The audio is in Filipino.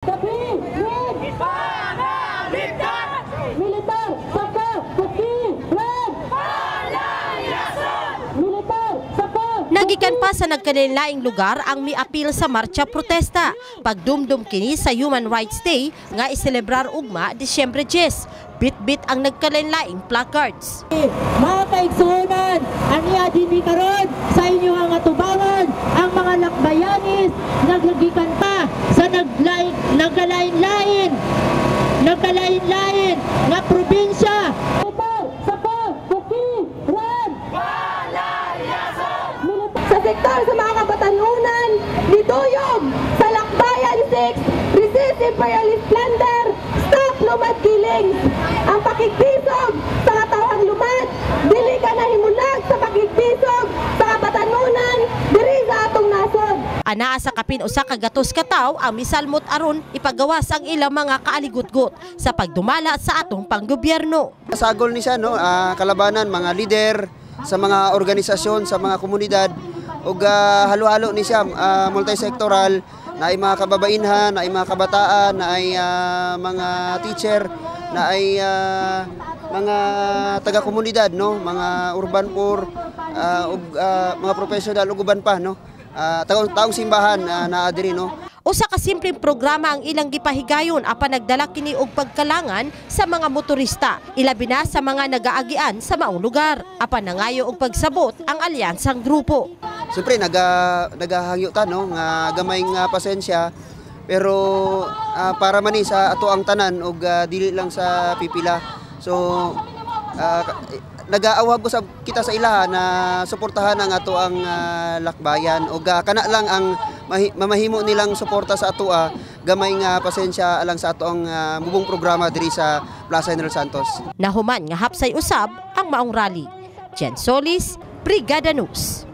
Militar, saka, puti, red! Militar, saka! Nagikan pa sa nagkanilaing lugar ang miapil sa marcha protesta. Pagdumdum kini sa Human Rights Day nga iselebrar ugma Disyembre 10. Bit-bit ang nagkanilaing placards. Mga kaigsunan, aniya din karon sa inyo ang atubangan ang mga lakbayanis naglagikan pa sa nagkalain-lain na probinsya. Sa sektor sa mga kabatanunan, nituyog sa Lakbayan 6, resist imperialist plunder, stop lumad killings. Ang pakigpisog sa katawang lumad, dili ka na himulag sa pakigpisog sa kabatanunan, diri sa atong nasod. Anaa sa kapin usa ka gatos ka tawo ang misalmot aron ipagawas ang ilang mga kaaligutgot sa pagdumala sa atong panggobyerno. Sagol ni siya no, kalabanan mga lider sa mga organisasyon, sa mga komunidad ug halo-halo ni siya multisektoral na ay mga kababainhan, na ay mga kabataan, na ay mga teacher, na ay mga taga-komunidad no, mga urban poor, mga professional ug uban pa no. Taong simbahan na adiri no. Usa ka simpleng programa ang ilang gipahigayon apan nagdala kini og pagkalangan sa mga motorista, ilabi na sa mga nagaagian sa maong lugar. Apan nangayo og pagsabot ang alyansang grupo. Siyempre nagahangyo ta no nga gamay nga pasensya pero para man ni sa ato ang tanan og dili lang sa pipila. So nagaawag ko sa kita sa ilaha na suportahan ang ato ang lakbayan o kana lang ang mamahimo nilang suporta sa ato gamay nga pasensya alang sa ato ang mubong programa diri sa Plaza General Santos. Nahuman nga hapsay usab ang maong rally. Jen Solis, Brigada News.